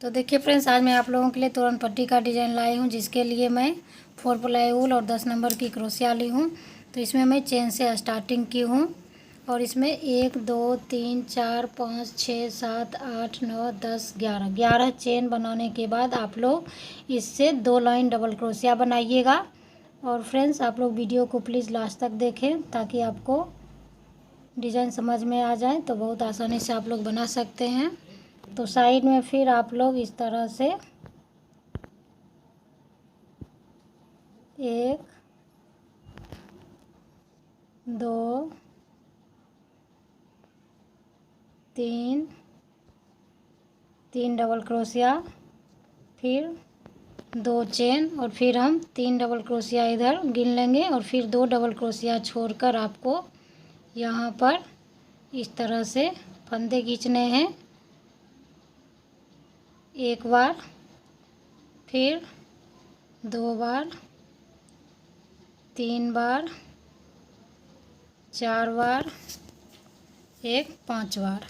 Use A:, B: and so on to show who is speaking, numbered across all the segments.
A: तो देखिए फ्रेंड्स, आज मैं आप लोगों के लिए तोरण पट्टी का डिज़ाइन लाई हूँ, जिसके लिए मैं 4 प्लाई वूल और 10 नंबर की क्रोशिया ली हूँ। तो इसमें मैं चेन से स्टार्टिंग की हूँ और इसमें 1 2 3 4 5 6 7 8 9 10 11 चेन बनाने के बाद आप लोग इससे 2 लाइन डबल क्रोशिया बनाइएगा। और फ्रेंड्स, आप लोग वीडियो को प्लीज़ लास्ट तक देखें ताकि आपको डिज़ाइन समझ में आ जाए, तो बहुत आसानी से आप लोग बना सकते हैं। तो साइड में फिर आप लोग इस तरह से 1 2 3 डबल क्रोशिया, फिर 2 चेन और फिर हम 3 डबल क्रोशिया इधर गिन लेंगे और फिर 2 डबल क्रोशिया छोड़कर आपको यहाँ पर इस तरह से फंदे खींचने हैं। एक बार, फिर 2 बार, 3 बार, 4 बार, 5 बार।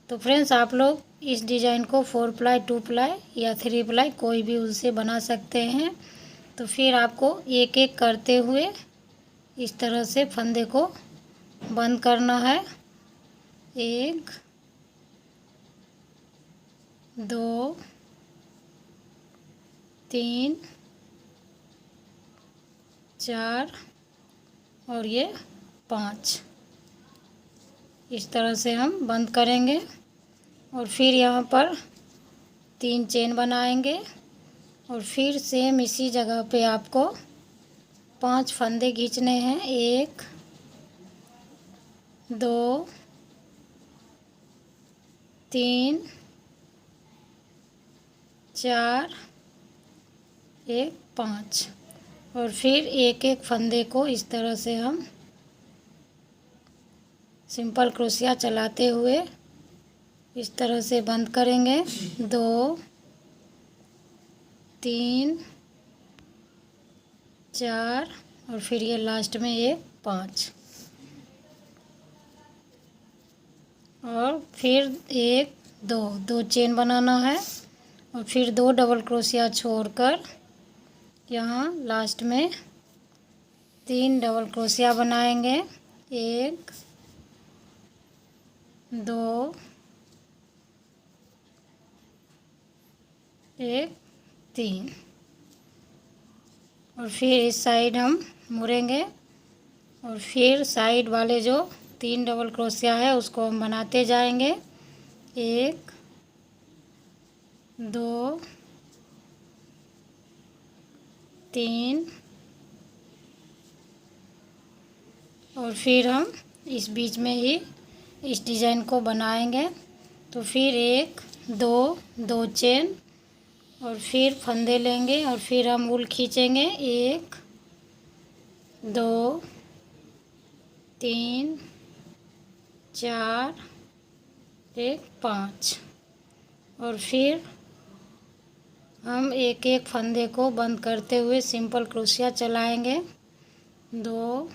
A: तो फ्रेंड्स, आप लोग इस डिज़ाइन को 4 प्लाई 2 प्लाई या 3 प्लाई कोई भी उनसे बना सकते हैं। तो फिर आपको एक एक करते हुए इस तरह से फंदे को बंद करना है। 1 2 3 4 और ये 5, इस तरह से हम बंद करेंगे और फिर यहाँ पर 3 चेन बनाएंगे और फिर सेम इसी जगह पे आपको 5 फंदे खींचने हैं। 1 2 3 4 5 और फिर एक एक फंदे को इस तरह से हम सिंपल क्रोशिया चलाते हुए इस तरह से बंद करेंगे। 2 3 4 और फिर ये लास्ट में ये 5 और फिर 1 2 चेन बनाना है और फिर 2 डबल क्रोशिया छोड़कर यहाँ लास्ट में 3 डबल क्रोशिया बनाएंगे। 1 2 3 और फिर इस साइड हम मुड़ेंगे और फिर साइड वाले जो 3 डबल क्रोशिया है उसको हम बनाते जाएंगे। 1 2 3 और फिर हम इस बीच में ही इस डिज़ाइन को बनाएंगे। तो फिर 1 2 चेन और फिर फंदे लेंगे और फिर हम ऊल खींचेंगे। 1 2 3 4 5 और फिर हम एक एक फंदे को बंद करते हुए सिंपल क्रोशिया चलाएंगे। 2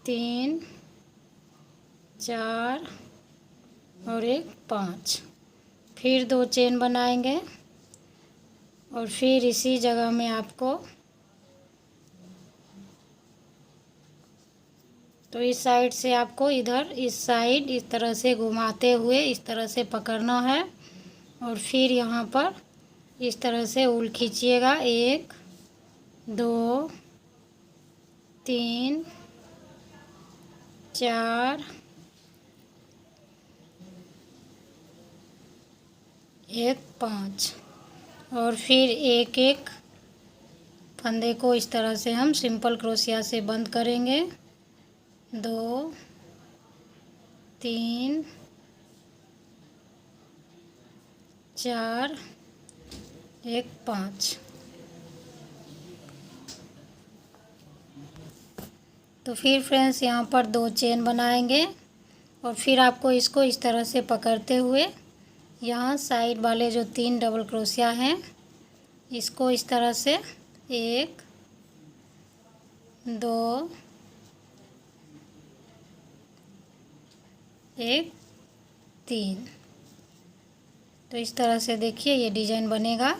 A: 3 4 और 5 फिर 2 चेन बनाएंगे और फिर इसी जगह में आपको तो इस साइड से आपको इधर इस साइड इस तरह से घुमाते हुए इस तरह से पकड़ना है और फिर यहाँ पर इस तरह से ऊल खींचिएगा। 1 2 3 4 5 और फिर एक एक फंदे को इस तरह से हम सिंपल क्रोशिया से बंद करेंगे। 2 3 4 5 तो फिर फ्रेंड्स, यहाँ पर 2 चेन बनाएंगे और फिर आपको इसको इस तरह से पकड़ते हुए यहाँ साइड वाले जो 3 डबल क्रोशिया हैं इसको इस तरह से 1 2 3 तो इस तरह से देखिए ये डिज़ाइन बनेगा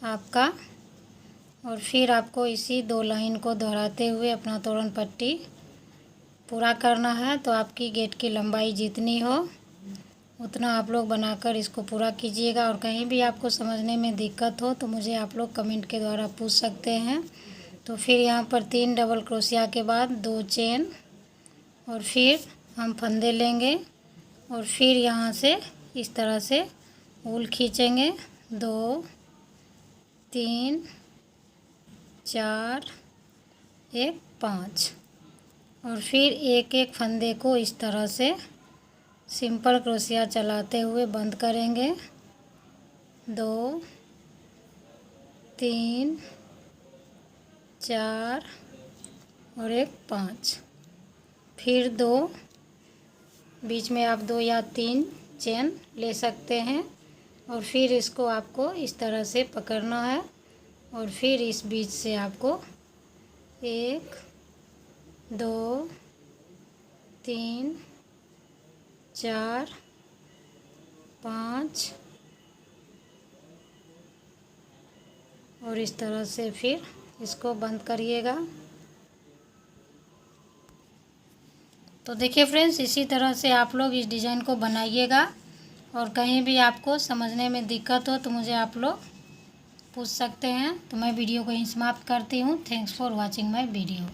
A: आपका। और फिर आपको इसी 2 लाइन को दोहराते हुए अपना तोरण पट्टी पूरा करना है। तो आपकी गेट की लंबाई जितनी हो उतना आप लोग बनाकर इसको पूरा कीजिएगा। और कहीं भी आपको समझने में दिक्कत हो तो मुझे आप लोग कमेंट के द्वारा पूछ सकते हैं। तो फिर यहाँ पर 3 डबल क्रोशिया के बाद 2 चेन और फिर हम फंदे लेंगे और फिर यहाँ से इस तरह से ऊल खींचेंगे। 2 3 4 1 5 और फिर एक एक फंदे को इस तरह से सिंपल क्रोशिया चलाते हुए बंद करेंगे। 2 3 4 और 1 5। फिर 2 बीच में आप 2 या 3 चेन ले सकते हैं और फिर इसको आपको इस तरह से पकड़ना है और फिर इस बीच से आपको 1 2 3 4 5 और इस तरह से फिर इसको बंद करिएगा। तो देखिए फ्रेंड्स, इसी तरह से आप लोग इस डिज़ाइन को बनाइएगा। और कहीं भी आपको समझने में दिक्कत हो तो मुझे आप लोग पूछ सकते हैं। तो मैं वीडियो को यहीं समाप्त करती हूँ। Thanks for watching my video.